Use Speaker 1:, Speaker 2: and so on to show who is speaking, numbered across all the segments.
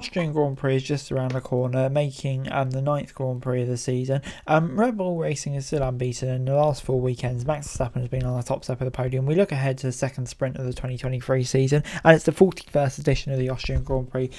Speaker 1: Austrian Grand Prix is just around the corner, making the 9th Grand Prix of the season. Red Bull Racing is still unbeaten in the last 4 weekends. Max Verstappen has been on the top step of the podium. We look ahead to the second sprint of the 2023 season, and it's the 41st edition of the Austrian Grand Prix,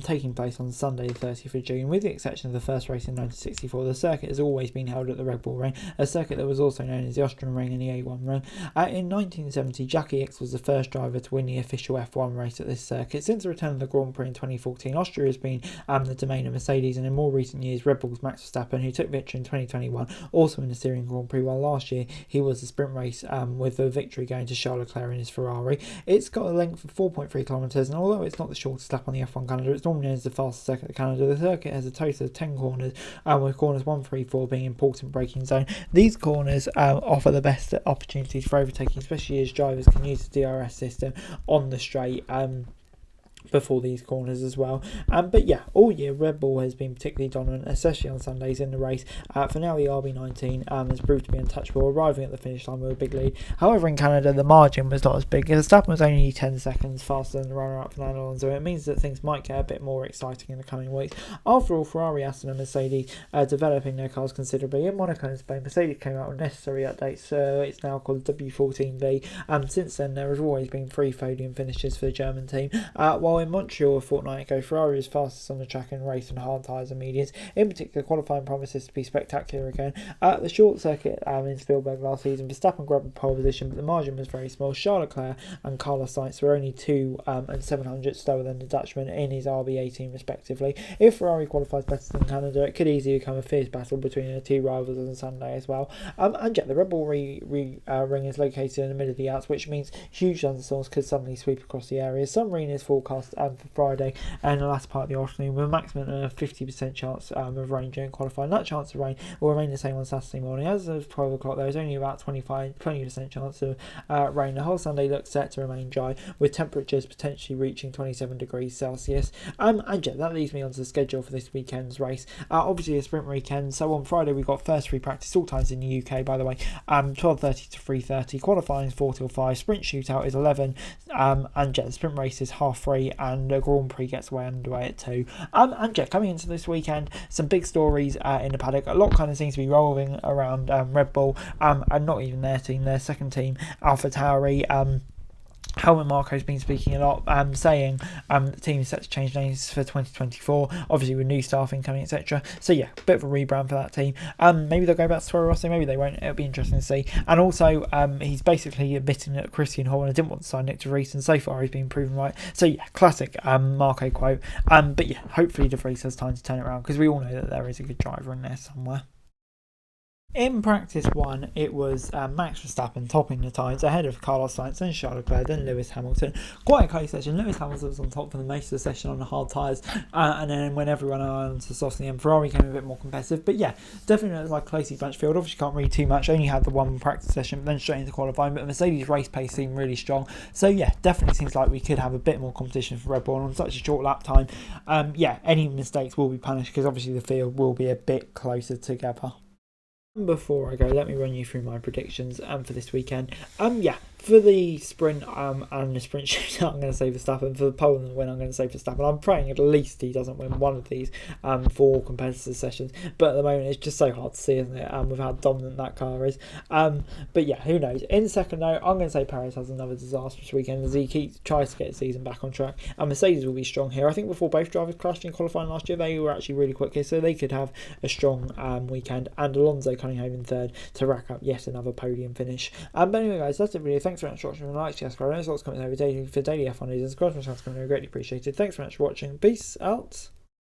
Speaker 1: taking place on Sunday the 30th of June. With the exception of the first race in 1964, the circuit has always been held at the Red Bull Ring, a circuit that was also known as the Austrian Ring and the A1 Ring. In 1970, Jackie Ickx was the first driver to win the official F1 race at this circuit. Since the return of the Grand Prix in 2014, Austria has been the domain of Mercedes, and in more recent years, Red Bull's Max Verstappen, who took victory in 2021, also in the Syrian Grand Prix, while last year he was the sprint race with the victory going to Charles Leclerc in his Ferrari. It's got a length of 4.3 kilometres, and although it's not the shortest lap on the F1 calendar, it's normally known as the fastest circuit of Canada. The circuit has a total of 10 corners, with corners 1, 3, 4 being important braking zone. These corners offer the best opportunities for overtaking, especially as drivers can use the DRS system on the straight before these corners as well. But yeah, all year Red Bull has been particularly dominant, especially on Sundays in the race. For now, the RB19 has proved to be untouchable, arriving at the finish line with a big lead. However, in Canada, the margin was not as big. Verstappen was only 10 seconds faster than the runner-up Fernando Alonso. It means that things might get a bit more exciting in the coming weeks. After all, Ferrari, Aston and Mercedes developing their cars considerably. In Monaco and Spain, Mercedes came out with necessary updates, so it's now called W14V. Since then, there has always been 3 podium finishes for the German team, while in Montreal a fortnight ago, Ferrari was fastest on the track in race and hard tyres and mediums. In particular, qualifying promises to be spectacular again. The short circuit in Spielberg last season, Verstappen grabbed the pole position, but the margin was very small. Charles Leclerc and Carlos Sainz were only 2 and 700 slower than the Dutchman in his RB18 respectively. If Ferrari qualifies better than Canada, it could easily become a fierce battle between the 2 rivals on Sunday as well. And yeah, the Red Bull ring is located in the middle of the Alps, which means huge thunderstorms could suddenly sweep across the area. Some rain is forecast for Friday and the last part of the afternoon, with a maximum of 50% chance of rain during qualifying. That chance of rain will remain the same on Saturday morning. As of 12 o'clock, there is only about 20% chance of rain. The whole Sunday looks set to remain dry, with temperatures potentially reaching 27 degrees Celsius. And yeah, that leads me on to the schedule for this weekend's race. Obviously, a sprint weekend. So on Friday, we've got first free practice, all times in the UK, by the way, 12:30 to 3:30. Qualifying is 4 till 5. Sprint shootout is 11. And yeah, the sprint race is 3:30, and the Grand Prix gets underway at 2. And yeah, coming into this weekend, some big stories in the paddock. A lot kind of seems to be rolling around Red Bull, and not even their team, their second team, AlphaTauri. Helmut Marko's been speaking a lot, saying the team is set to change names for 2024, obviously with new staff incoming, etc. So yeah, bit of a rebrand for that team. Maybe they'll go back to Toro Rosso, maybe they won't. It'll be interesting to see. And also, he's basically admitting that Christian Horner didn't want to sign Nick de Vries, and so far he's been proven right. So yeah, classic Marko quote. But yeah, hopefully de Vries has time to turn it around, because we all know that there is a good driver in there somewhere. In practice 1, it was Max Verstappen topping the times ahead of Carlos Sainz and Charles Leclerc, then Lewis Hamilton. Quite a close session. Lewis Hamilton was on top for the most of the session on the hard tyres, and then when everyone on to soft in the end, Ferrari came a bit more competitive. But yeah, definitely looks like a closely bunched field. Obviously can't read too much, only had the 1 practice session, but then straight into qualifying. But the Mercedes race pace seemed really strong. So yeah, definitely seems like we could have a bit more competition for Red Bull on such a short lap time. Yeah, any mistakes will be punished, because obviously the field will be a bit closer together. Before I go, let me run you through my predictions for this weekend. Yeah, for the sprint and the sprint shootout, I'm going to say Verstappen. For the pole and the win, I'm going to say Verstappen. I'm praying at least he doesn't win one of these 4 competitive sessions, but at the moment it's just so hard to see, isn't it, with how dominant that car is. But yeah, who knows. In second note, I'm going to say Perez has another disastrous weekend as he tries to get the season back on track, and Mercedes will be strong here. I think before both drivers crashed in qualifying last year, they were actually really quick here, so they could have a strong weekend, and Alonso coming home in third to rack up yet another podium finish. But anyway guys, that's it really. Thanks very much for watching. Like, share, subscribe. Lots of comments every day for daily F1 news and subscribe to my channel. It's going to be greatly appreciated. Thanks very much for watching. Peace out.